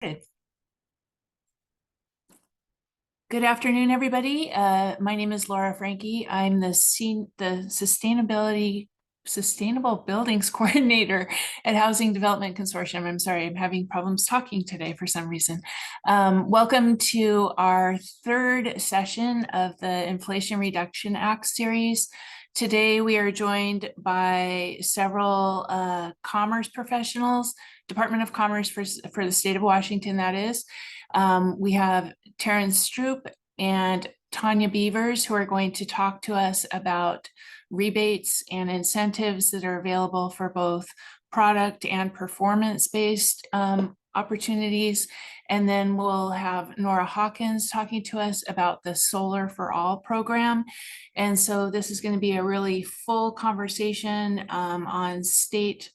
started. Good afternoon, everybody. My name is Laura Franke. I'm the Sustainable Buildings Coordinator at Housing Development Consortium. I'm sorry, I'm having problems talking today for some reason. Welcome to our third session of the Inflation Reduction Act series. Today, we are joined by several commerce professionals, Department of Commerce for the state of Washington, that is. We have Terrence Stroop and Tanya Beavers, who are going to talk to us about rebates and incentives that are available for both product and performance-based opportunities. And then we'll have Nora Hawkins talking to us about the Solar for All program. And so this is going to be a really full conversation on state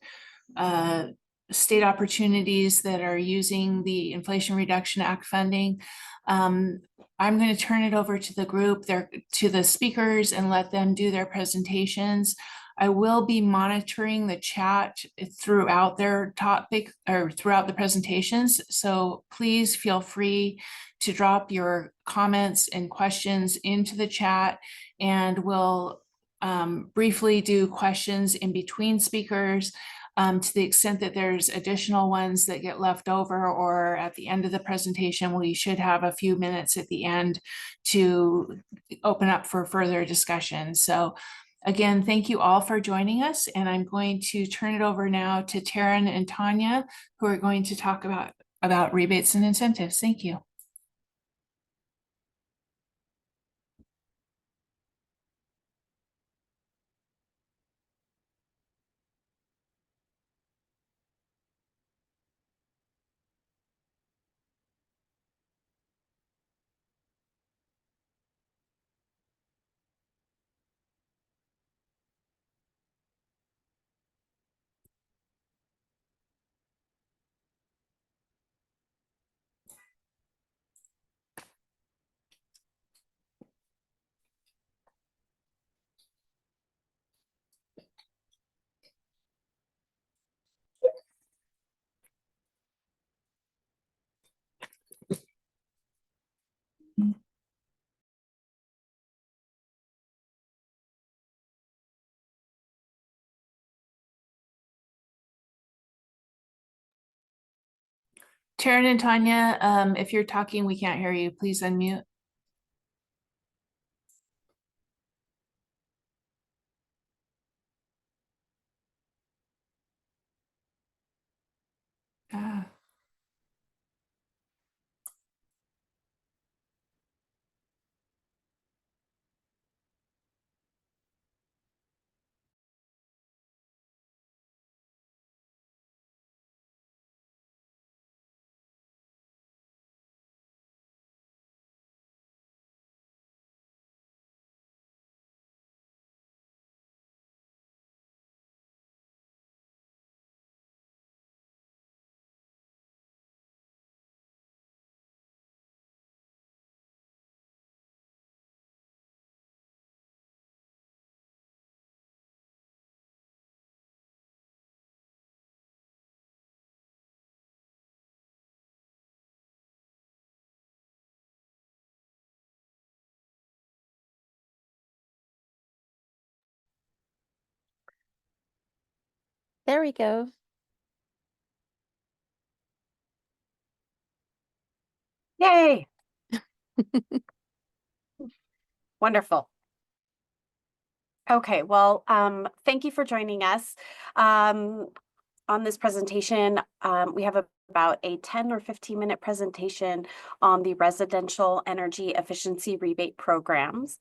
opportunities that are using the Inflation Reduction Act funding. I'm going to turn it over to the group, to the speakers, and let them do their presentations. I will be monitoring the chat throughout their topic or throughout the presentations. So please feel free to drop your comments and questions into the chat, and we'll briefly do questions in between speakers. To the extent that there's additional ones that get left over or at the end of the presentation, we should have a few minutes at the end to open up for further discussion. So again, thank you all for joining us, and I'm going to turn it over now to Taryn and Tanya, who are going to talk about rebates and incentives. Thank you. Taryn and Tanya, if you're talking, we can't hear you. Please unmute. There we go. Yay. Wonderful. Okay, well, thank you for joining us. On this presentation, we have about a 10 or 15-minute presentation on the residential energy efficiency rebate programs.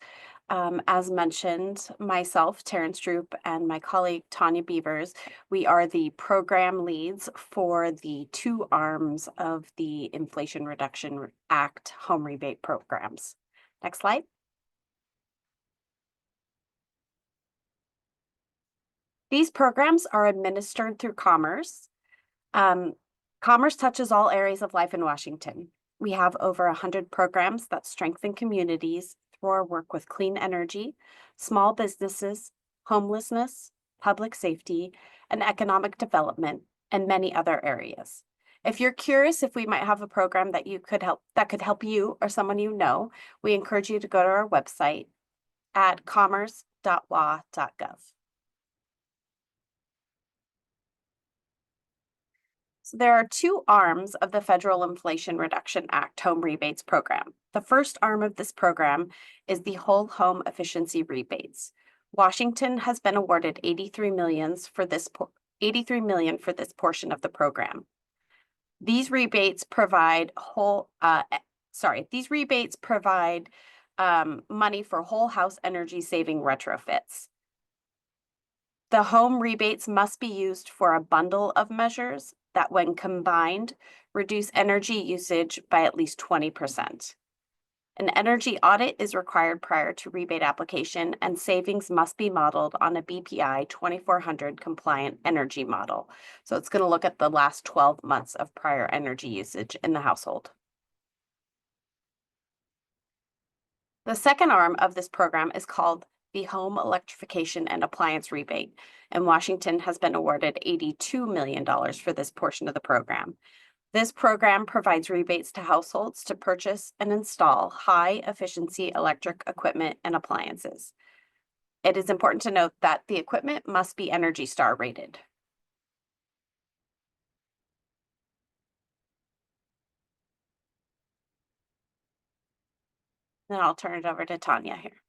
As mentioned, myself, Terrence Stroop, and my colleague, Tanya Beavers, we are the program leads for the two arms of the Inflation Reduction Act home rebate programs. Next slide. These programs are administered through Commerce. Commerce touches all areas of life in Washington. We have over 100 programs that strengthen communities through our work with clean energy, small businesses, homelessness, public safety, and economic development, and many other areas. If you're curious if we might have a program that could help you or someone you know, we encourage you to go to our website at commerce.wa.gov. So there are two arms of the Federal Inflation Reduction Act Home Rebates Program. The first arm of this program is the Whole Home Efficiency Rebates. Washington has been awarded $83 million for this portion of the program. These rebates provide money for whole house energy saving retrofits. The home rebates must be used for a bundle of measures that, when combined, reduce energy usage by at least 20%. An energy audit is required prior to rebate application, and savings must be modeled on a BPI 2400 compliant energy model. So it's going to look at the last 12 months of prior energy usage in the household. The second arm of this program is called the Home Electrification and Appliance Rebate, and Washington has been awarded $82 million for this portion of the program. This program provides rebates to households to purchase and install high-efficiency electric equipment and appliances. It is important to note that the equipment must be Energy Star rated. Then I'll turn it over to Tanya here.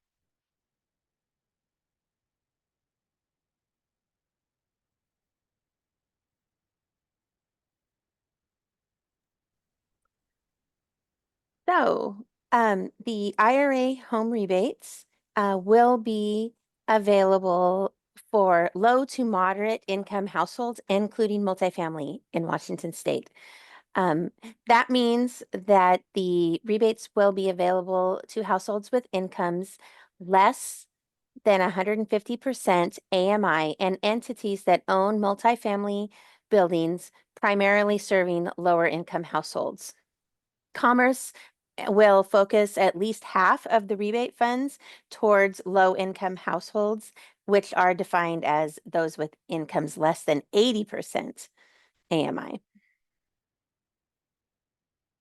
So, the IRA home rebates will be available for low to moderate income households, including multifamily in Washington State. That means that the rebates will be available to households with incomes less than 150% AMI and entities that own multifamily buildings, primarily serving lower income households. Commerce will focus at least half of the rebate funds towards low income households, which are defined as those with incomes less than 80% AMI.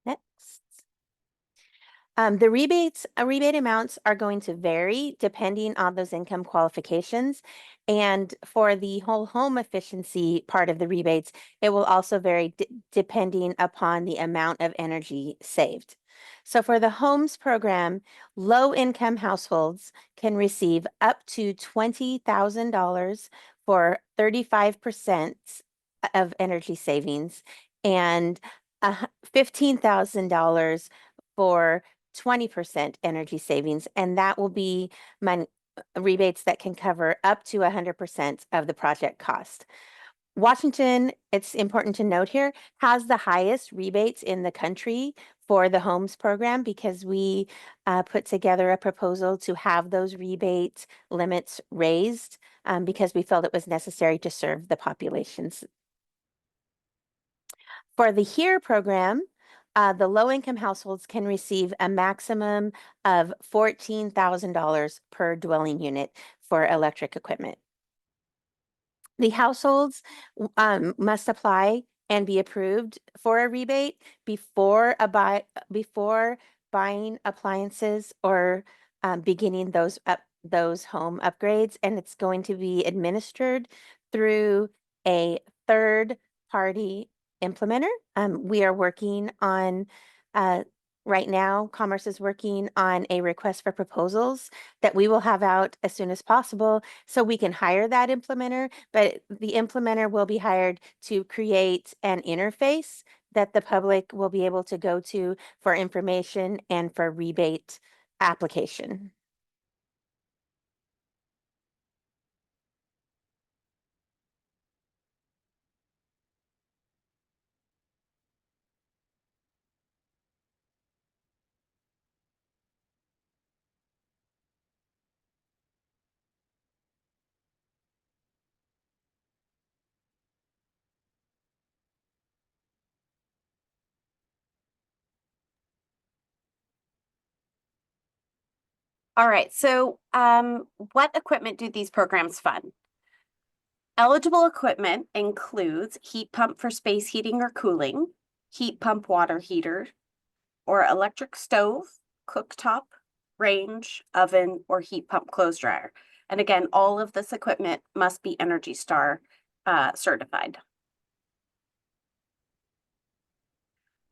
Next. The rebate amounts are going to vary depending on those income qualifications. And for the whole home efficiency part of the rebates, it will also vary depending upon the amount of energy saved. So for the homes program, low income households can receive up to $20,000 for 35% of energy savings and $15,000 for 20% energy savings, and that will be rebates that can cover up to 100% of the project cost. Washington, it's important to note here, has the highest rebates in the country for the homes program because we put together a proposal to have those rebate limits raised because we felt it was necessary to serve the populations. For the HERE program, the low-income households can receive a maximum of $14,000 per dwelling unit for electric equipment. The households must apply and be approved for a rebate before buying appliances or beginning those home upgrades, and it's going to be administered through a third-party implementer. We are working on right now, Commerce is working on a request for proposals that we will have out as soon as possible so we can hire that implementer, but the implementer will be hired to create an interface that the public will be able to go to for information and for rebate application. All right, so what equipment do these programs fund? Eligible equipment includes heat pump for space heating or cooling, heat pump water heater, or electric stove, cooktop, range, oven, or heat pump clothes dryer. And again, all of this equipment must be Energy Star certified.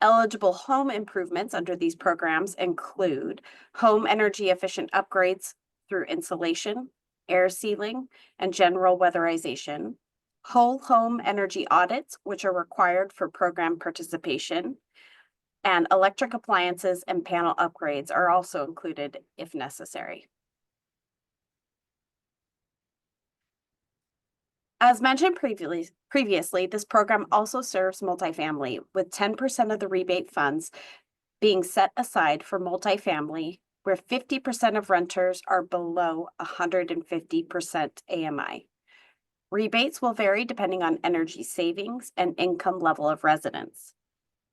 Eligible home improvements under these programs include home energy efficient upgrades through insulation, air sealing, and general weatherization, whole home energy audits, which are required for program participation, and electric appliances and panel upgrades are also included if necessary. As mentioned previously, this program also serves multifamily, with 10% of the rebate funds being set aside for multifamily, where 50% of renters are below 150% AMI. Rebates will vary depending on energy savings and income level of residents.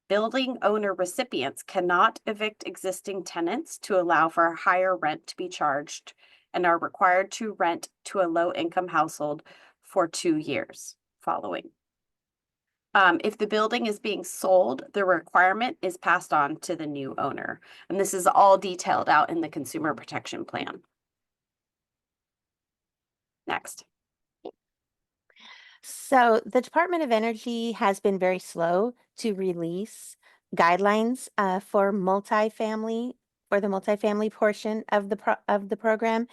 Building owner recipients cannot evict existing tenants to allow for a higher rent to be charged and are required to rent to a low-income household for 2 years following. If the building is being sold, the requirement is passed on to the new owner. And this is all detailed out in the Consumer Protection Plan. Next. So the Department of Energy has been very slow to release guidelines for the multifamily portion of the program.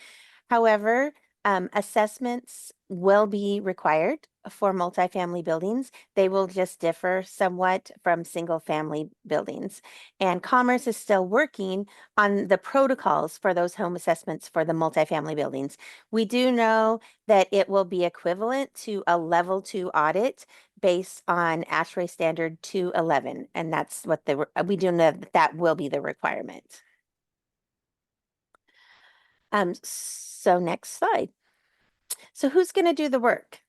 However, assessments will be required for multifamily buildings. They will just differ somewhat from single family buildings. And Commerce is still working on the protocols for those home assessments for the multifamily buildings. We do know that it will be equivalent to a level 2 audit based on ASHRAE standard 211. And that's what we do know that will be the requirement. So next slide. So who's going to do the work?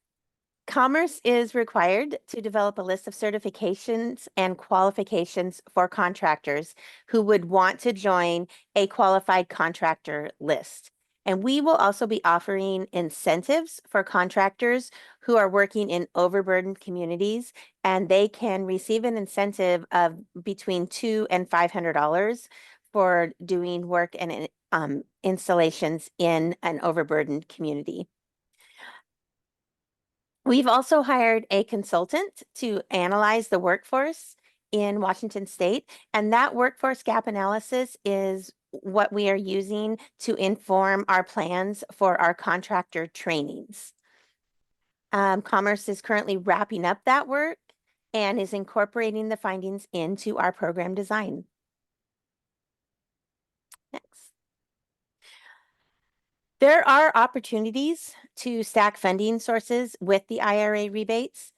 Commerce is required to develop a list of certifications and qualifications for contractors who would want to join a qualified contractor list. And we will also be offering incentives for contractors who are working in overburdened communities, and they can receive an incentive of between $200 and $500 for doing work and installations in an overburdened community. We've also hired a consultant to analyze the workforce in Washington State, and that workforce gap analysis is what we are using to inform our plans for our contractor trainings. Commerce is currently wrapping up that work and is incorporating the findings into our program design. Next. There are opportunities to stack funding sources with the IRA rebates.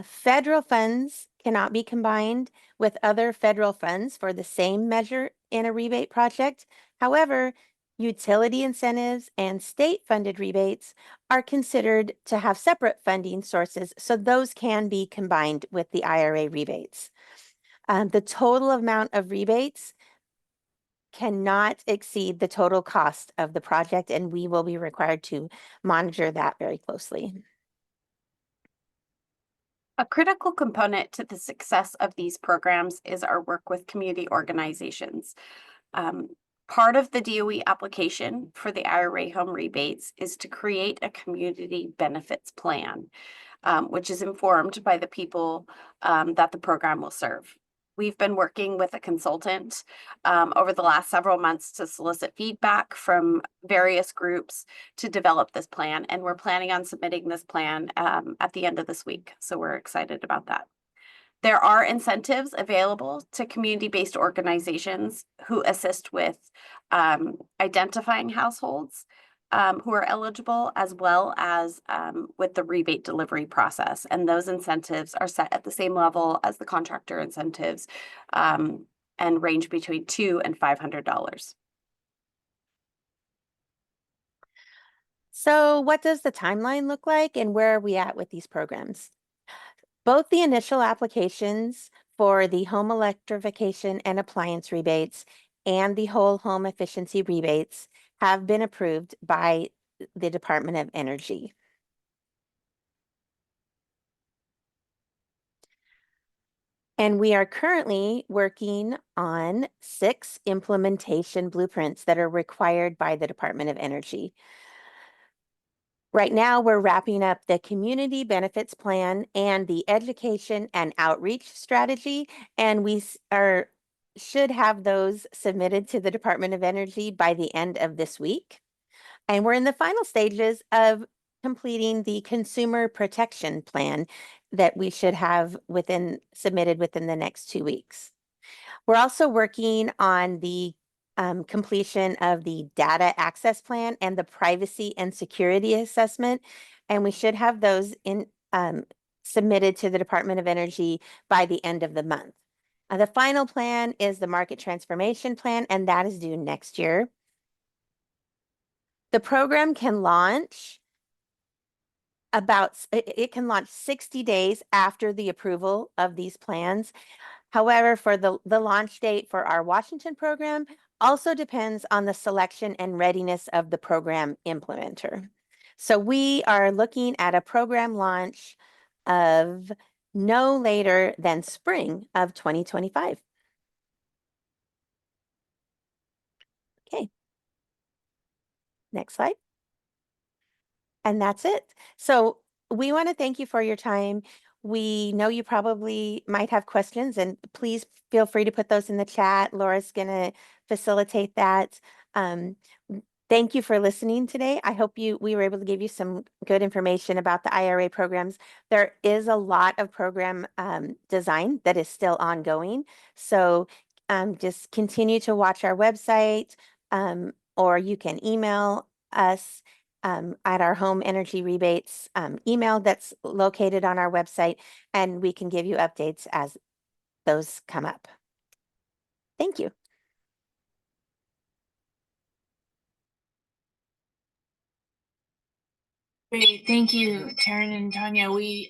Federal funds cannot be combined with other federal funds for the same measure in a rebate project. However, utility incentives and state-funded rebates are considered to have separate funding sources, so those can be combined with the IRA rebates. The total amount of rebates cannot exceed the total cost of the project, and we will be required to monitor that very closely. A critical component to the success of these programs is our work with community organizations. Part of the DOE application for the IRA home rebates is to create a community benefits plan, which is informed by the people that the program will serve. We've been working with a consultant over the last several months to solicit feedback from various groups to develop this plan, and we're planning on submitting this plan at the end of this week, so we're excited about that. There are incentives available to community-based organizations who assist with identifying households who are eligible, as well as with the rebate delivery process. And those incentives are set at the same level as the contractor incentives and range between $200 and $500. So what does the timeline look like, and where are we at with these programs? Both the initial applications for the home electrification and appliance rebates and the whole home efficiency rebates have been approved by the Department of Energy. And we are currently working on 6 implementation blueprints that are required by the Department of Energy. Right now, we're wrapping up the community benefits plan and the education and outreach strategy, and we should have those submitted to the Department of Energy by the end of this week. And we're in the final stages of completing the consumer protection plan that we should have submitted within the next 2 weeks. We're also working on the completion of the data access plan and the privacy and security assessment, and we should have those submitted to the Department of Energy by the end of the month. The final plan is the market transformation plan, and that is due next year. The program can launch it can launch 60 days after the approval of these plans. However, for the launch date for our Washington program also depends on the selection and readiness of the program implementer. So we are looking at a program launch of no later than spring of 2025. Okay. Next slide. And that's it. So we want to thank you for your time. We know you probably might have questions, and please feel free to put those in the chat. Laura's going to facilitate that. Thank you for listening today. I hope we were able to give you some good information about the IRA programs. There is a lot of program design that is still ongoing. So just continue to watch our website, or you can email us at our home energy rebates email that's located on our website, and we can give you updates as those come up. Thank you. Great, thank you, Taryn and Tanya. We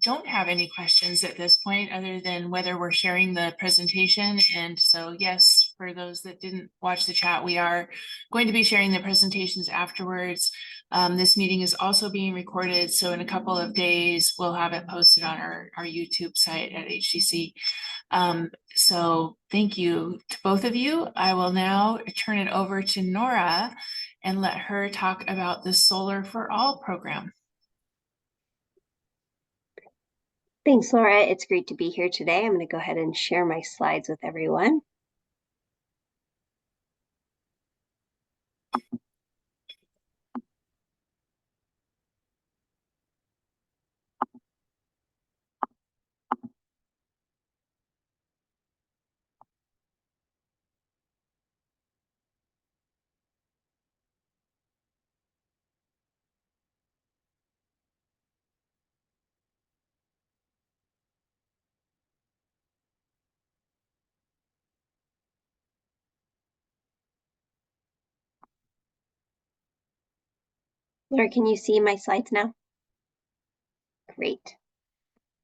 don't have any questions at this point other than whether we're sharing the presentation. And so yes, for those that didn't watch the chat, we are going to be sharing the presentations afterwards. This meeting is also being recorded, so in a couple of days, we'll have it posted on our YouTube site at HCC. So thank you to both of you. I will now turn it over to Nora and let her talk about the Solar for All program. Thanks, Laura. It's great to be here today. I'm going to go ahead and share my slides with everyone. Laura, can you see my slides now? Great.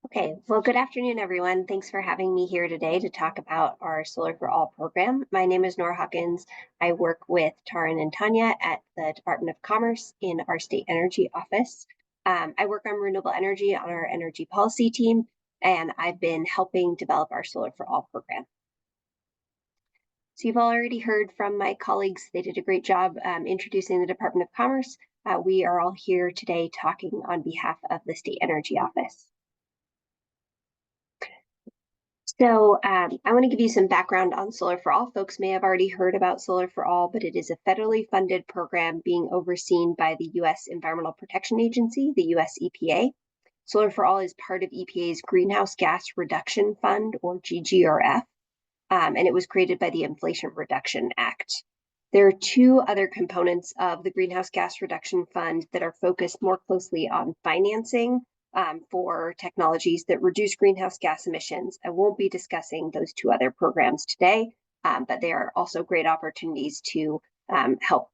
Okay, well, good afternoon, everyone. Thanks for having me here today to talk about our Solar for All program. My name is Nora Hawkins. I work with Taryn and Tanya at the Department of Commerce in our state energy office. I work on renewable energy on our energy policy team, and I've been helping develop our Solar for All program. So you've already heard from my colleagues. They did a great job introducing the Department of Commerce. We are all here today talking on behalf of the State Energy Office. So I want to give you some background on Solar for All. Folks may have already heard about Solar for All, but it is a federally funded program being overseen by the U.S. Environmental Protection Agency, the U.S. EPA. Solar for All is part of EPA's Greenhouse Gas Reduction Fund, or GGRF, and it was created by the Inflation Reduction Act. There are 2 other components of the Greenhouse Gas Reduction Fund that are focused more closely on financing for technologies that reduce greenhouse gas emissions. I won't be discussing those 2 other programs today, but they are also great opportunities to help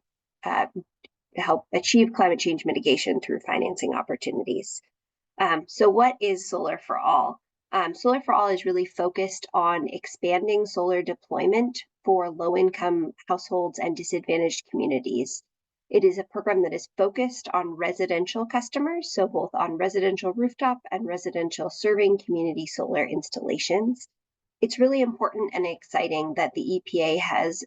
achieve climate change mitigation through financing opportunities. So what is Solar for All? Solar for All is really focused on expanding solar deployment for low-income households and disadvantaged communities. It is a program that is focused on residential customers, so both on residential rooftop and residential serving community solar installations. It's really important and exciting that the EPA has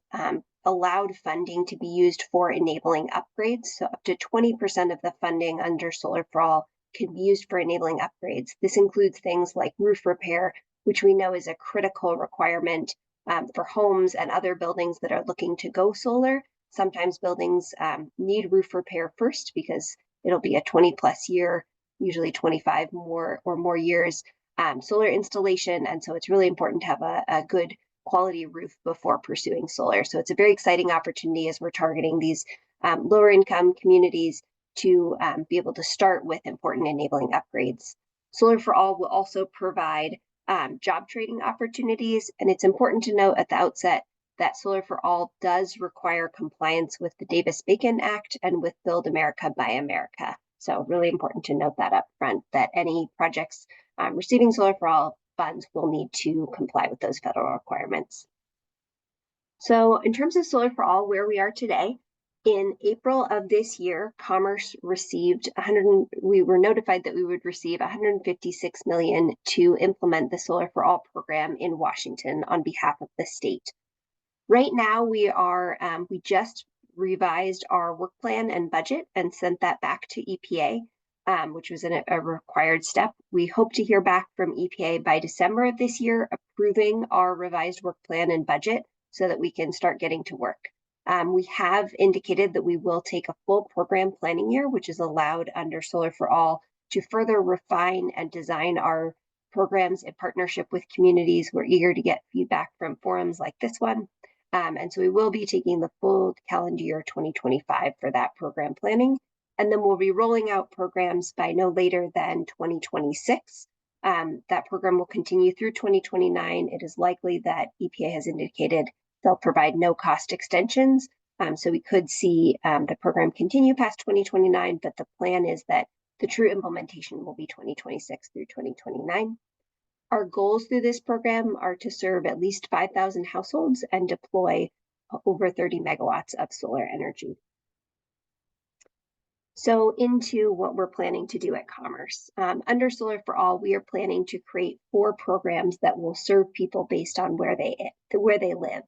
allowed funding to be used for enabling upgrades. So up to 20% of the funding under Solar for All can be used for enabling upgrades. This includes things like roof repair, which we know is a critical requirement for homes and other buildings that are looking to go solar. Sometimes buildings need roof repair first because it'll be a 20+ year, usually 25 or more years solar installation. And so it's really important to have a good quality roof before pursuing solar. So it's a very exciting opportunity as we're targeting these lower income communities to be able to start with important enabling upgrades. Solar for All will also provide job training opportunities. And it's important to note at the outset that Solar for All does require compliance with the Davis-Bacon Act and with Build America, Buy America. So really important to note that up front, that any projects receiving Solar for All funds will need to comply with those federal requirements. So in terms of Solar for All, where we are today, in April of this year, Commerce received we were notified that we would receive $156 million to implement the Solar for All program in Washington on behalf of the state. Right now, we just revised our work plan and budget and sent that back to EPA, which was a required step. We hope to hear back from EPA by December of this year, approving our revised work plan and budget so that we can start getting to work. We have indicated that we will take a full program planning year, which is allowed under Solar for All, to further refine and design our programs in partnership with communities. We're eager to get feedback from forums like this one. And so we will be taking the full calendar year 2025 for that program planning. And then we'll be rolling out programs by no later than 2026. That program will continue through 2029. It is likely that EPA has indicated they'll provide no cost extensions. So we could see the program continue past 2029, but the plan is that the true implementation will be 2026 through 2029. Our goals through this program are to serve at least 5,000 households and deploy over 30 megawatts of solar energy. So into what we're planning to do at Commerce. Under Solar for All, we are planning to create 4 programs that will serve people based on where they live.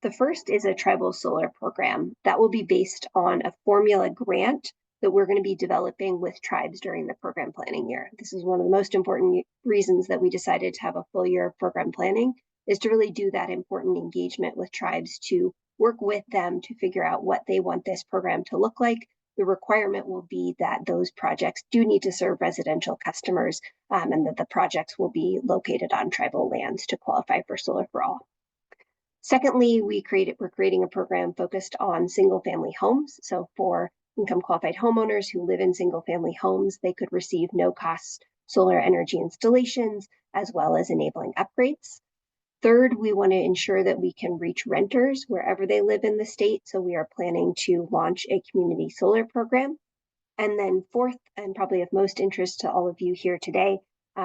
The first is a tribal solar program that will be based on a formula grant that we're going to be developing with tribes during the program planning year. This is one of the most important reasons that we decided to have a full year of program planning, is to really do that important engagement with tribes, to work with them to figure out what they want this program to look like. The requirement will be that those projects do need to serve residential customers, and that the projects will be located on tribal lands to qualify for Solar for All. Secondly, we're creating a program focused on single-family homes. So for income qualified homeowners who live in single-family homes, they could receive no-cost solar energy installations as well as enabling upgrades. Third, we want to ensure that we can reach renters wherever they live in the state. So we are planning to launch a community solar program. And then fourth, and probably of most interest to all of you here today,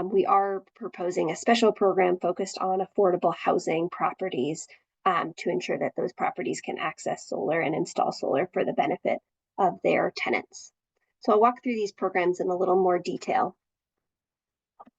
we are proposing a special program focused on affordable housing properties to ensure that those properties can access solar and install solar for the benefit of their tenants. So I'll walk through these programs in a little more detail.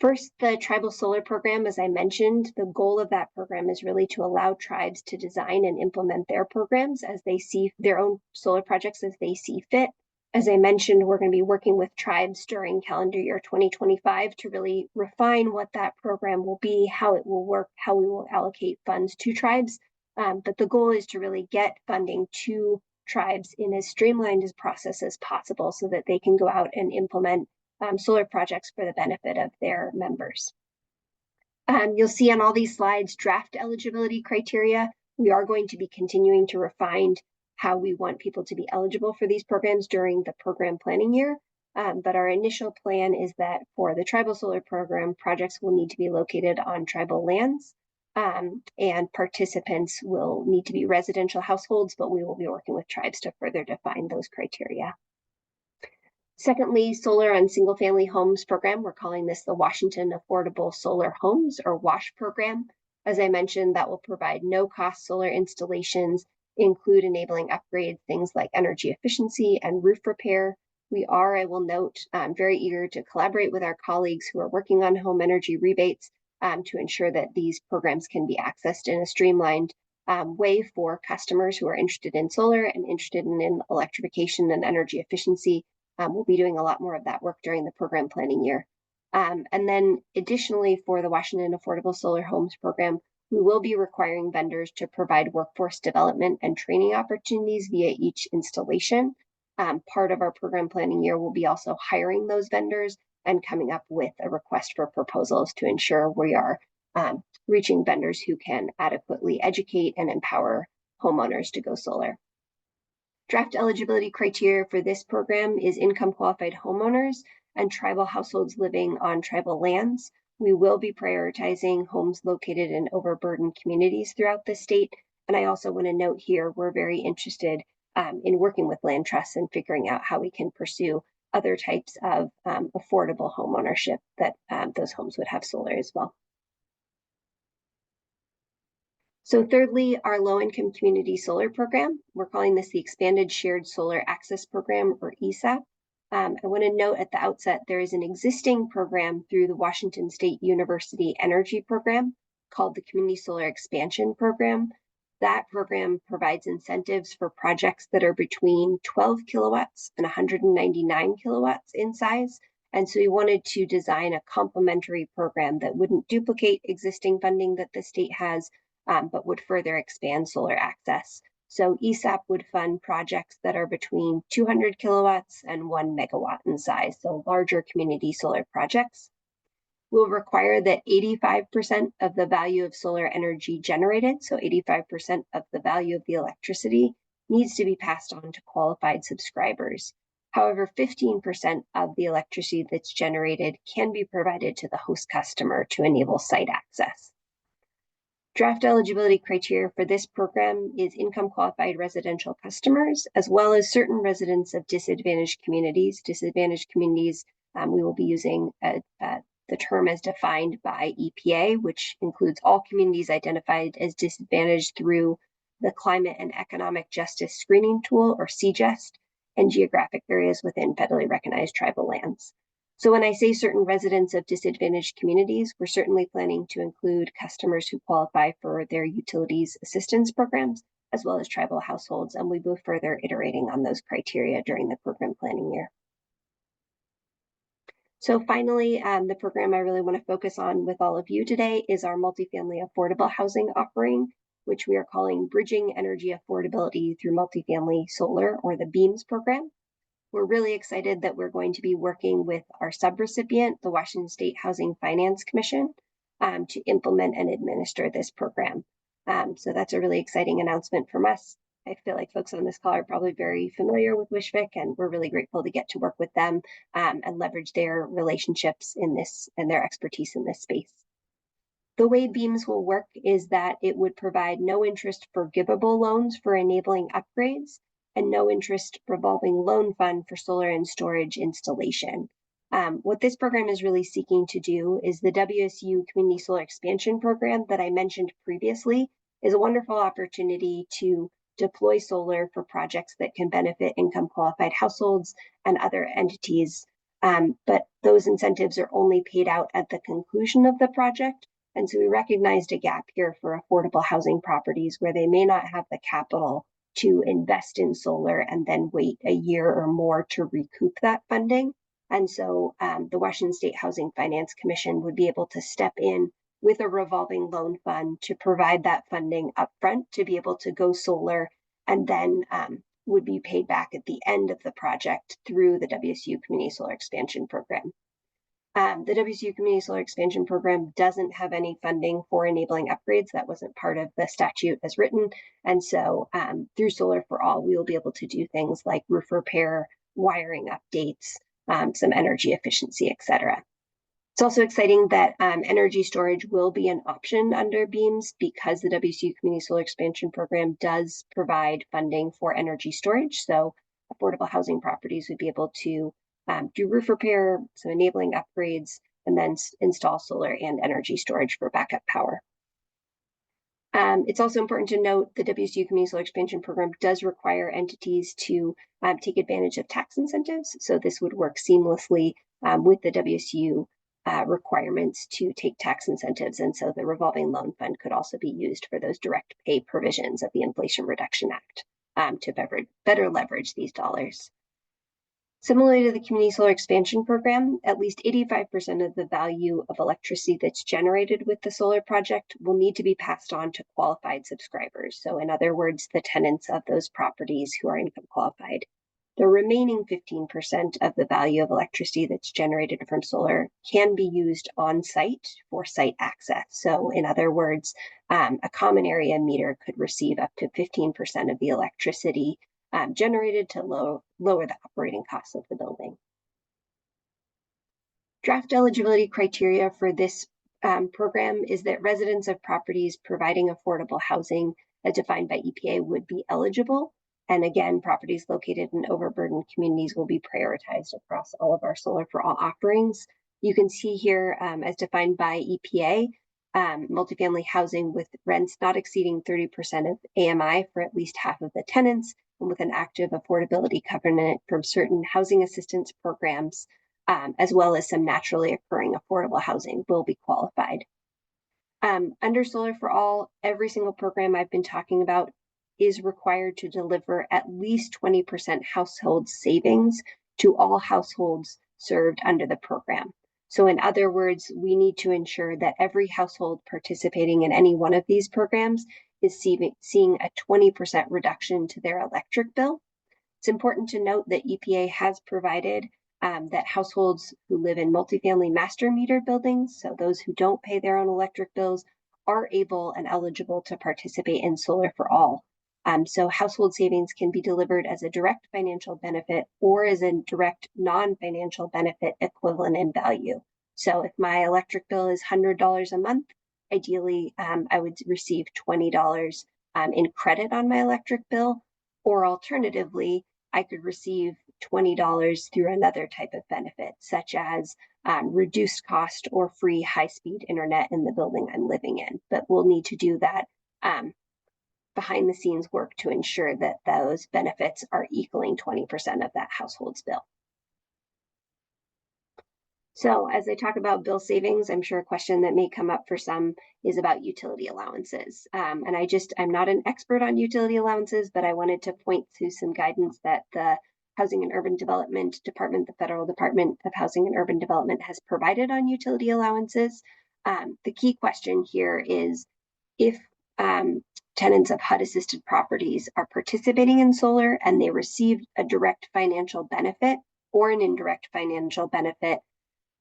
First, the tribal solar program, as I mentioned, the goal of that program is really to allow tribes to design and implement their programs as they see their own solar projects as they see fit. As I mentioned, we're going to be working with tribes during calendar year 2025 to really refine what that program will be, how it will work, how we will allocate funds to tribes. But the goal is to really get funding to tribes in as streamlined a process as possible so that they can go out and implement solar projects for the benefit of their members. You'll see on all these slides draft eligibility criteria. We are going to be continuing to refine how we want people to be eligible for these programs during the program planning year. But our initial plan is that for the tribal solar program, projects will need to be located on tribal lands, and participants will need to be residential households, but we will be working with tribes to further define those criteria. Secondly, solar on single-family homes program. We're calling this the Washington Affordable Solar Homes, or WASH program. As I mentioned, that will provide no-cost solar installations include enabling upgrades, things like energy efficiency and roof repair. We are, I will note, very eager to collaborate with our colleagues who are working on home energy rebates to ensure that these programs can be accessed in a streamlined way for customers who are interested in solar and interested in electrification and energy efficiency. We'll be doing a lot more of that work during the program planning year. And then additionally, for the Washington Affordable Solar Homes Program, we will be requiring vendors to provide workforce development and training opportunities via each installation. Part of our program planning year will be also hiring those vendors and coming up with a request for proposals to ensure we are reaching vendors who can adequately educate and empower homeowners to go solar. Draft eligibility criteria for this program is income qualified homeowners and tribal households living on tribal lands. We will be prioritizing homes located in overburdened communities throughout the state. And I also want to note here, we're very interested in working with land trusts and figuring out how we can pursue other types of affordable home ownership that those homes would have solar as well. So thirdly, our low-income community solar program, we're calling this the Expanded Shared Solar Access Program, or ESAP. I want to note at the outset, there is an existing program through the Washington State University Energy Program called the Community Solar Expansion Program. That program provides incentives for projects that are between 12 kilowatts and 199 kilowatts in size. And so we wanted to design a complementary program that wouldn't duplicate existing funding that the state has, but would further expand solar access. So ESAP would fund projects that are between 200 kilowatts and 1 megawatt in size, so larger community solar projects. Will require that 85% of the value of solar energy generated, so 85% of the value of the electricity, needs to be passed on to qualified subscribers. However, 15% of the electricity that's generated can be provided to the host customer to enable site access. Draft eligibility criteria for this program is income qualified residential customers, as well as certain residents of disadvantaged communities. Disadvantaged communities, we will be using the term as defined by EPA, which includes all communities identified as disadvantaged through the Climate and Economic Justice Screening Tool, or CJEST, and geographic areas within federally recognized tribal lands. So when I say certain residents of disadvantaged communities, we're certainly planning to include customers who qualify for their utilities assistance programs, as well as tribal households, and we will be further iterating on those criteria during the program planning year. So finally, the program I really want to focus on with all of you today is our multifamily affordable housing offering, which we are calling Bridging Energy Affordability Through Multifamily Solar, or the BEAMS program. We're really excited that we're going to be working with our subrecipient, the Washington State Housing Finance Commission, to implement and administer this program. So that's a really exciting announcement from us. I feel like folks on this call are probably very familiar with WSECU, and we're really grateful to get to work with them and leverage their relationships in this and their expertise in this space. The way BEAMS will work is that it would provide no interest forgivable loans for enabling upgrades and no interest revolving loan fund for solar and storage installation. What this program is really seeking to do is the WSECU Community Solar Expansion Program that I mentioned previously is a wonderful opportunity to deploy solar for projects that can benefit income qualified households and other entities. But those incentives are only paid out at the conclusion of the project. And so we recognized a gap here for affordable housing properties where they may not have the capital to invest in solar and then wait a year or more to recoup that funding. And so the Washington State Housing Finance Commission would be able to step in with a revolving loan fund to provide that funding upfront to be able to go solar, and then would be paid back at the end of the project through the WSECU Community Solar Expansion Program. The WSECU Community Solar Expansion Program doesn't have any funding for enabling upgrades. That wasn't part of the statute as written. And so through Solar for All, we will be able to do things like roof repair, wiring updates, some energy efficiency, et cetera. It's also exciting that energy storage will be an option under BEAMS because the WSECU Community Solar Expansion Program does provide funding for energy storage. So affordable housing properties would be able to do roof repair, some enabling upgrades, and then install solar and energy storage for backup power. It's also important to note the WSU Community Solar Expansion Program does require entities to take advantage of tax incentives. So this would work seamlessly with the WSU requirements to take tax incentives. And so the revolving loan fund could also be used for those direct pay provisions of the Inflation Reduction Act to better leverage these dollars. Similarly to the Community Solar Expansion Program, at least 85% of the value of electricity that's generated with the solar project will need to be passed on to qualified subscribers. So in other words, the tenants of those properties who are income qualified. The remaining 15% of the value of electricity that's generated from solar can be used on site for site access. So in other words, a common area meter could receive up to 15% of the electricity generated to lower the operating costs of the building. Draft eligibility criteria for this program is that residents of properties providing affordable housing as defined by EPA would be eligible. And again, properties located in overburdened communities will be prioritized across all of our Solar for All offerings. You can see here, as defined by EPA, multifamily housing with rents not exceeding 30% of AMI for at least half of the tenants, and with an active affordability covenant from certain housing assistance programs, as well as some naturally occurring affordable housing will be qualified. Under Solar for All, every single program I've been talking about is required to deliver at least 20% household savings to all households served under the program. So in other words, we need to ensure that every household participating in any one of these programs is seeing a 20% reduction to their electric bill. It's important to note that EPA has provided that households who live in multifamily master meter buildings, so those who don't pay their own electric bills, are able and eligible to participate in Solar for All. So household savings can be delivered as a direct financial benefit or as a direct non-financial benefit equivalent in value. So if my electric bill is $100 a month, ideally I would receive $20 in credit on my electric bill, or alternatively, I could receive $20 through another type of benefit, such as reduced cost or free high-speed internet in the building I'm living in. But we'll need to do that behind the scenes work to ensure that those benefits are equaling 20% of that household's bill. So as I talk about bill savings, I'm sure a question that may come up for some is about utility allowances. And I'm not an expert on utility allowances, but I wanted to point to some guidance that the Housing and Urban Development Department, the Federal Department of Housing and Urban Development, has provided on utility allowances. The key question here is if tenants of HUD-assisted properties are participating in solar and they receive a direct financial benefit or an indirect financial benefit,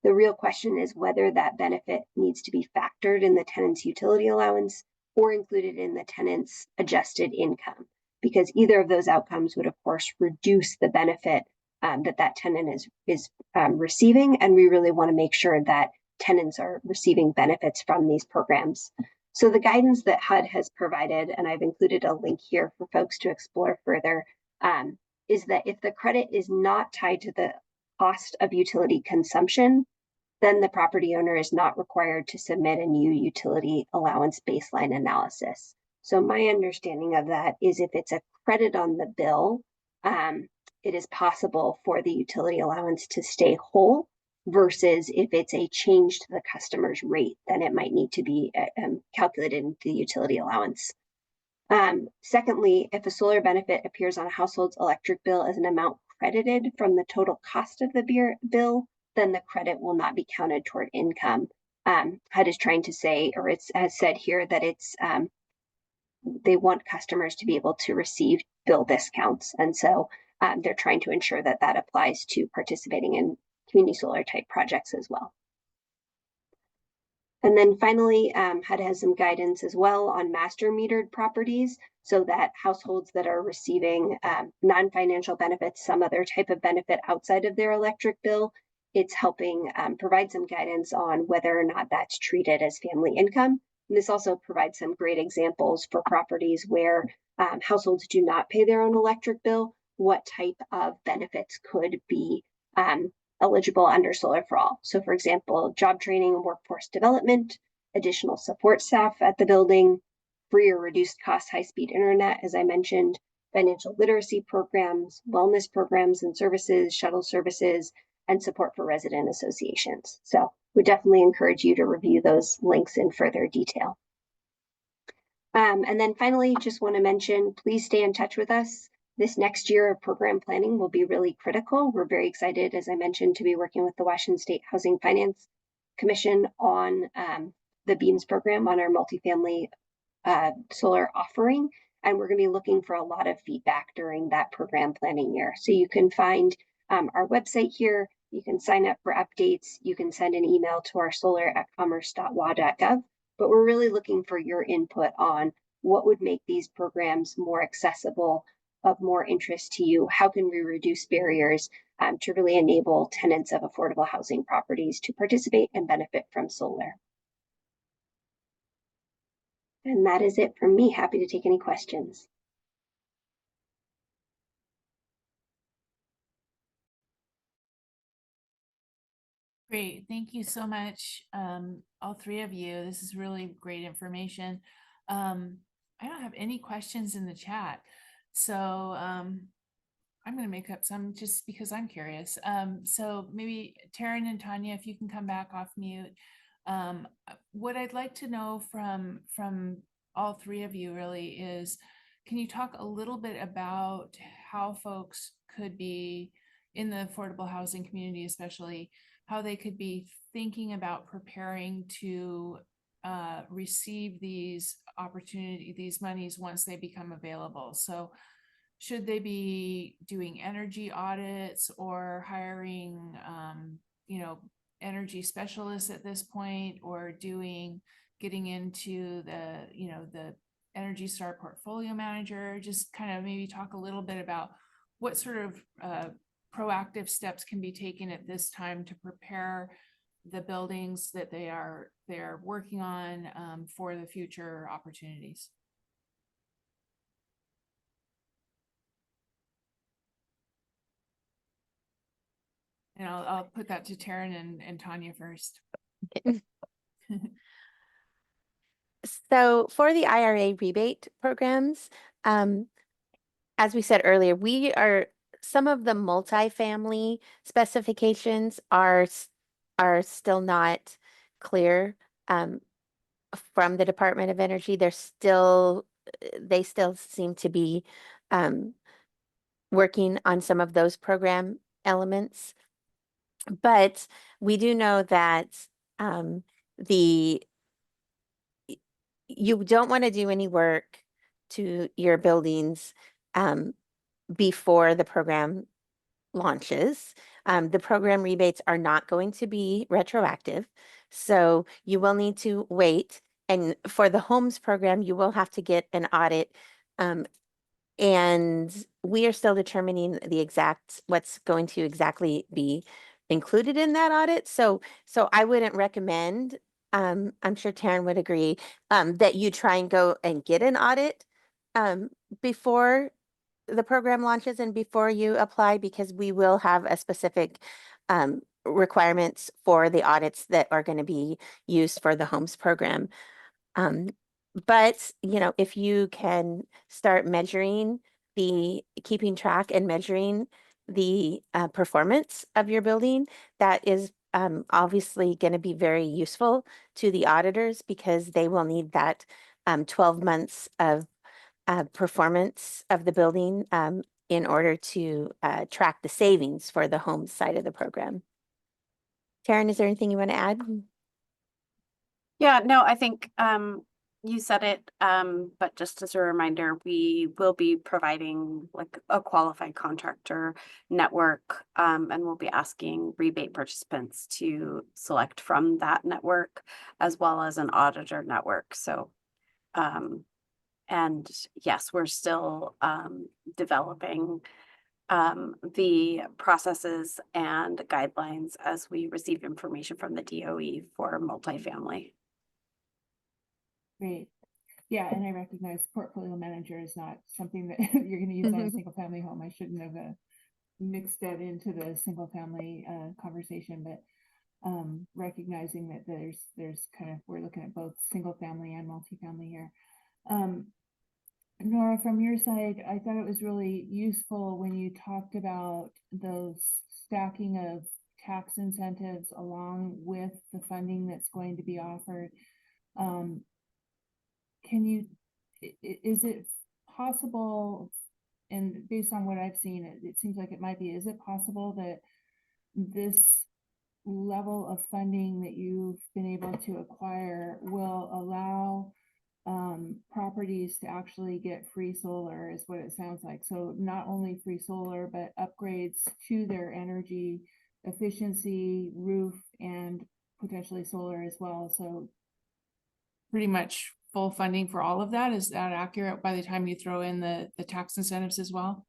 the real question is whether that benefit needs to be factored in the tenant's utility allowance or included in the tenant's adjusted income, because either of those outcomes would, of course, reduce the benefit that tenant is receiving, and we really want to make sure that tenants are receiving benefits from these programs. So the guidance that HUD has provided, and I've included a link here for folks to explore further, is that if the credit is not tied to the cost of utility consumption, then the property owner is not required to submit a new utility allowance baseline analysis. So my understanding of that is if it's a credit on the bill, it is possible for the utility allowance to stay whole, versus if it's a change to the customer's rate, then it might need to be calculated into the utility allowance. Secondly, if a solar benefit appears on a household's electric bill as an amount credited from the total cost of the bill, then the credit will not be counted toward income. HUD is trying to say, or it has said here that they want customers to be able to receive bill discounts. And so they're trying to ensure that that applies to participating in community solar type projects as well. And then finally, HUD has some guidance as well on master metered properties, so that households that are receiving non-financial benefits, some other type of benefit outside of their electric bill, it's helping provide some guidance on whether or not that's treated as family income. And this also provides some great examples for properties where households do not pay their own electric bill, what type of benefits could be eligible under Solar for All. So for example, job training and workforce development, additional support staff at the building, free or reduced cost high-speed internet, as I mentioned, financial literacy programs, wellness programs and services, shuttle services, and support for resident associations. So we definitely encourage you to review those links in further detail. And then finally, just want to mention, please stay in touch with us. This next year of program planning will be really critical. We're very excited, as I mentioned, to be working with the Washington State Housing Finance Commission on the BEAMS program on our multifamily solar offering. And we're going to be looking for a lot of feedback during that program planning year. So you can find our website here. You can sign up for updates. You can send an email to our solar@commerce.wa.gov. But we're really looking for your input on what would make these programs more accessible, of more interest to you. How can we reduce barriers to really enable tenants of affordable housing properties to participate and benefit from solar? And that is it from me. Happy to take any questions. Great, thank you so much, all three of you. This is really great information. I don't have any questions in the chat, so I'm going to make up some just because I'm curious. So maybe Taryn and Tanya, if you can come back off mute. What I'd like to know from all three of you really is, can you talk a little bit about how folks could be in the affordable housing community, especially how they could be thinking about preparing to receive these these monies once they become available? So should they be doing energy audits or hiring, energy specialists at this point, or getting into the Energy Star portfolio manager? Just kind of maybe talk a little bit about what sort of proactive steps can be taken at this time to prepare the buildings that they're working on for the future opportunities. And I'll put that to Taryn and Tanya first. So for the IRA rebate programs, as we said earlier, some of the multifamily specifications are still not clear from the Department of Energy. They still seem to be working on some of those program elements. But we do know that you don't want to do any work to your buildings before the program launches. The program rebates are not going to be retroactive, so you will need to wait. And for the homes program, you will have to get an audit. And we are still determining what's going to exactly be included in that audit. So I wouldn't recommend, I'm sure Taryn would agree, that you try and go and get an audit before the program launches and before you apply, because we will have a specific requirements for the audits that are going to be used for the homes program. But, if you can start keeping track and measuring the performance of your building, that is obviously going to be very useful to the auditors, because they will need that 12 months of performance of the building in order to track the savings for the home side of the program. Taryn, is there anything you want to add? Yeah, no, I think you said it, but just as a reminder, we will be providing like a qualified contractor network, and we'll be asking rebate participants to select from that network, as well as an auditor network. So, and yes, we're still developing the processes and guidelines as we receive information from the DOE for multifamily. Great. Yeah, and I recognize portfolio manager is not something that you're going to use on a single family home. I shouldn't have mixed that into the single family conversation, but recognizing that there's kind of, we're looking at both single family and multifamily here. Nora, from your side, I thought it was really useful when you talked about those stacking of tax incentives along with the funding that's going to be offered. Can you, is it possible, and based on what I've seen, it seems like it might be, is it possible that this level of funding that you've been able to acquire will allow properties to actually get free solar, is what it sounds like? So not only free solar, but upgrades to their energy efficiency, roof, and potentially solar as well. So pretty much full funding for all of that. Is that accurate by the time you throw in the tax incentives as well?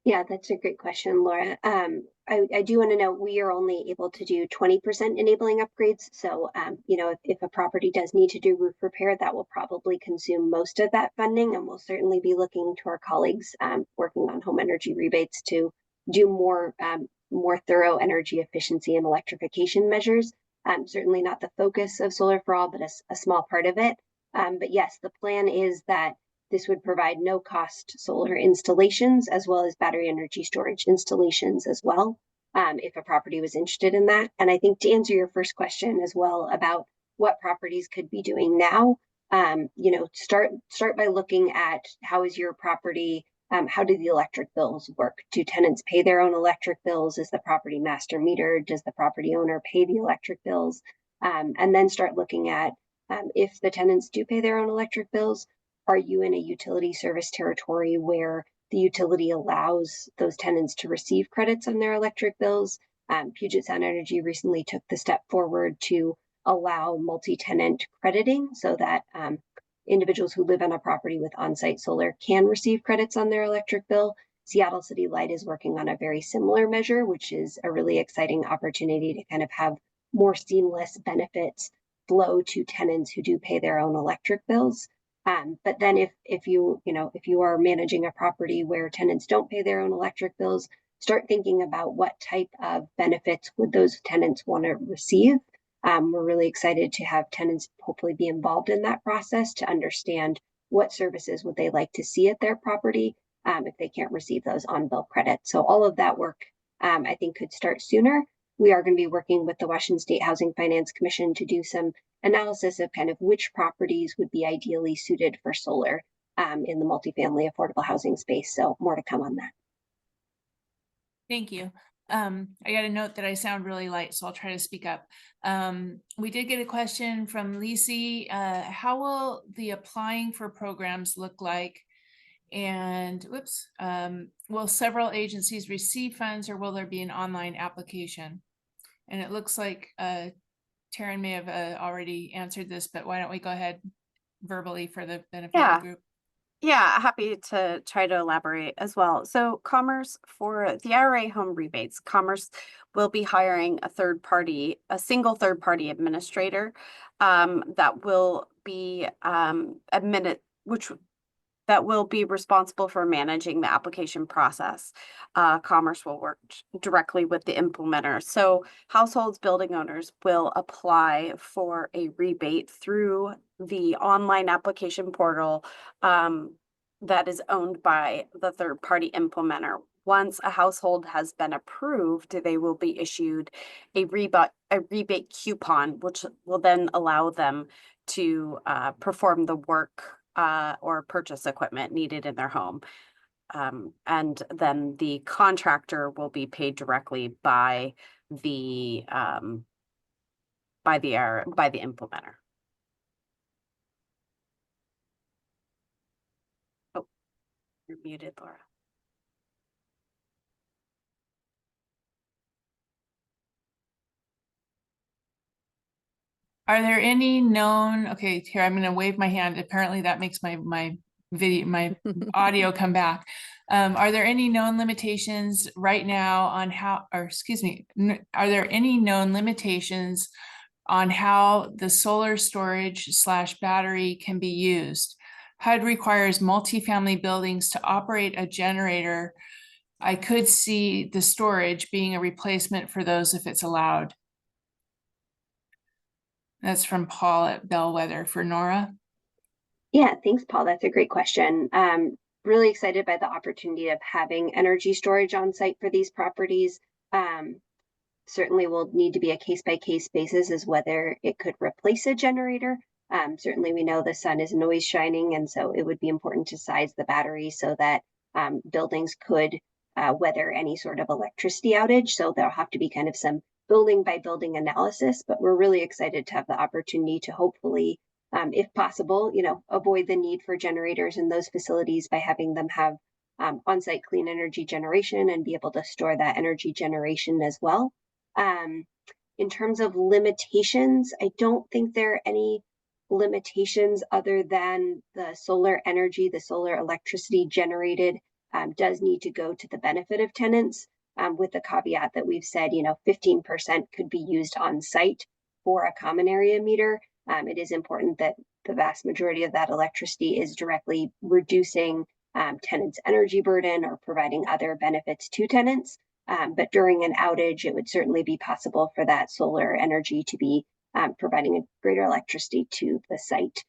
Yeah, that's a great question, Laura. I do want to note we are only able to do 20% enabling upgrades. So, if a property does need to do roof repair, that will probably consume most of that funding. And we'll certainly be looking to our colleagues working on home energy rebates to do more thorough energy efficiency and electrification measures. Certainly not the focus of Solar for All, but a small part of it. But yes, the plan is that this would provide no cost solar installations as well as battery energy storage installations as well, if a property was interested in that. And I think to answer your first question as well about what properties could be doing now, start by looking at how is your property, how do the electric bills work? Do tenants pay their own electric bills? Is the property master metered? Does the property owner pay the electric bills? And then start looking at if the tenants do pay their own electric bills, are you in a utility service territory where the utility allows those tenants to receive credits on their electric bills? Puget Sound Energy recently took the step forward to allow multi-tenant crediting so that individuals who live on a property with on-site solar can receive credits on their electric bill. Seattle City Light is working on a very similar measure, which is a really exciting opportunity to kind of have more seamless benefits flow to tenants who do pay their own electric bills. But then if you are managing a property where tenants don't pay their own electric bills, start thinking about what type of benefits would those tenants want to receive. We're really excited to have tenants hopefully be involved in that process to understand what services would they like to see at their property if they can't receive those on-bill credits. So all of that work, I think, could start sooner. We are going to be working with the Washington State Housing Finance Commission to do some analysis of kind of which properties would be ideally suited for solar in the multifamily affordable housing space. So more to come on that. Thank you. I got a note that I sound really light, so I'll try to speak up. We did get a question from LISC. How will the applying for programs look like? And will several agencies receive funds, or will there be an online application? And it looks like Taryn may have already answered this, but why don't we go ahead verbally for the benefit of the group? Yeah, happy to try to elaborate as well. So Commerce, for the IRA home rebates, Commerce will be hiring a single third party administrator that will be that will be responsible for managing the application process. Commerce will work directly with the implementer. So households, building owners will apply for a rebate through the online application portal that is owned by the third-party implementer. Once a household has been approved, they will be issued a rebate coupon, which will then allow them to perform the work or purchase equipment needed in their home. And then the contractor will be paid directly by the implementer. Oh, you're muted, Laura. Are there any known, okay, here, I'm going to wave my hand. Apparently that makes my video, my audio come back. Are there any known limitations right now on how, or excuse me, are there any known limitations on how the solar storage / battery can be used? HUD requires multifamily buildings to operate a generator. I could see the storage being a replacement for those if it's allowed. That's from Paul at Bellwether for Nora. Yeah, thanks, Paul. That's a great question. Really excited by the opportunity of having energy storage on site for these properties. Um, Certainly will need to be a case-by-case basis as whether it could replace a generator. Certainly we know the sun isn't always shining, and so it would be important to size the battery so that buildings could weather any sort of electricity outage. So there'll have to be kind of some building by building analysis, but we're really excited to have the opportunity to hopefully, if possible, avoid the need for generators in those facilities by having them have on-site clean energy generation and be able to store that energy generation as well. Um, in terms of limitations, I don't think there are any limitations other than the solar energy, the solar electricity generated does need to go to the benefit of tenants, with the caveat that we've said, 15% could be used on site for a common area meter. It is important that the vast majority of that electricity is directly reducing tenants' energy burden or providing other benefits to tenants. But during an outage, it would certainly be possible for that solar energy to be providing a greater electricity to the site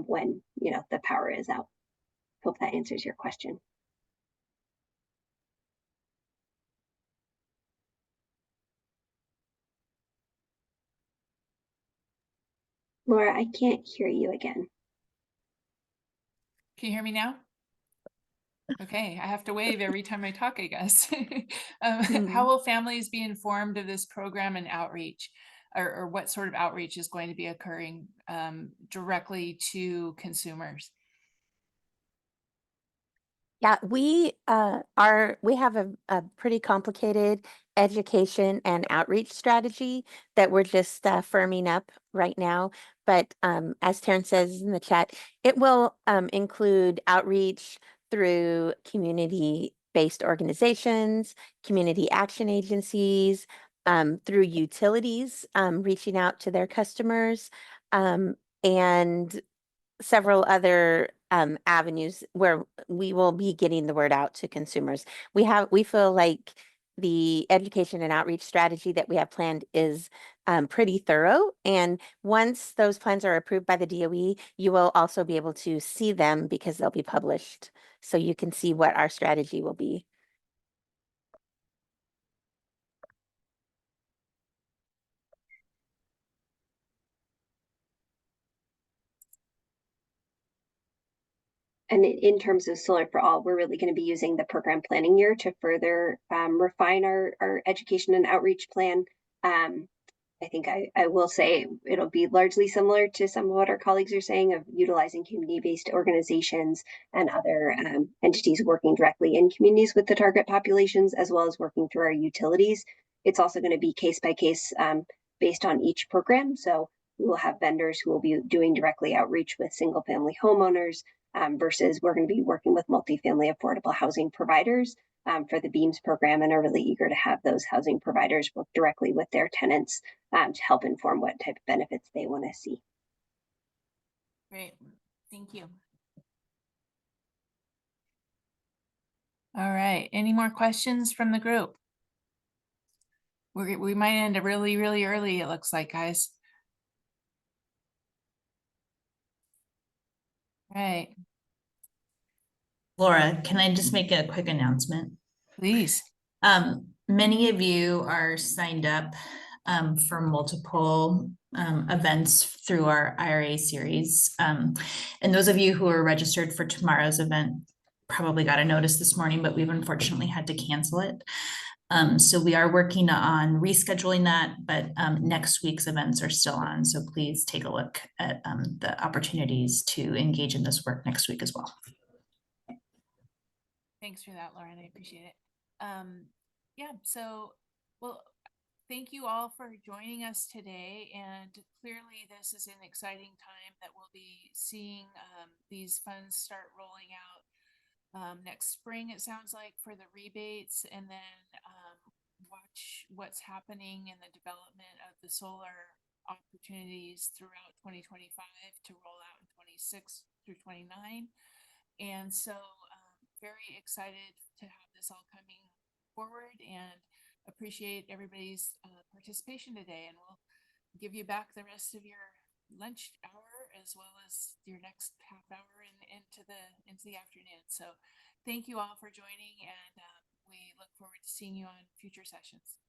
when the power is out. Hope that answers your question. Laura, I can't hear you again. Can you hear me now? Okay, I have to wave every time I talk, I guess. How will families be informed of this program and outreach, or what sort of outreach is going to be occurring directly to consumers? Yeah, we have a pretty complicated education and outreach strategy that we're just firming up right now. But as Terrence says in the chat, it will include outreach through community-based organizations, community action agencies, through utilities, reaching out to their customers, and several other avenues where we will be getting the word out to consumers. We feel like the education and outreach strategy that we have planned is pretty thorough. And once those plans are approved by the DOE, you will also be able to see them because they'll be published. So you can see what our strategy will be. And in terms of Solar for All, we're really going to be using the program planning year to further refine our education and outreach plan. I think I will say it'll be largely similar to some of what our colleagues are saying of utilizing community-based organizations and other entities working directly in communities with the target populations, as well as working through our utilities. It's also going to be case by case based on each program. So we will have vendors who will be doing directly outreach with single family homeowners versus we're going to be working with multifamily affordable housing providers for the BEAMS program, and are really eager to have those housing providers work directly with their tenants to help inform what type of benefits they want to see. Great, thank you. All right, any more questions from the group? We might end really, really early, it looks like, guys. All right. Laura, can I just make a quick announcement? Please. Many of you are signed up for multiple events through our IRA series. And those of you who are registered for tomorrow's event probably got a notice this morning, but we've unfortunately had to cancel it. So we are working on rescheduling that, but next week's events are still on. So please take a look at the opportunities to engage in this work next week as well. Thanks for that, Lauren. I appreciate it. Yeah, so, well, thank you all for joining us today. And clearly this is an exciting time that we'll be seeing these funds start rolling out next spring, it sounds like, for the rebates, and then watch what's happening in the development of the solar opportunities throughout 2025 to roll out in 26 through 29. And so very excited to have this all coming forward, and appreciate everybody's participation today. And we'll give you back the rest of your lunch hour as well as your next half hour and into the afternoon. So thank you all for joining, and we look forward to seeing you on future sessions.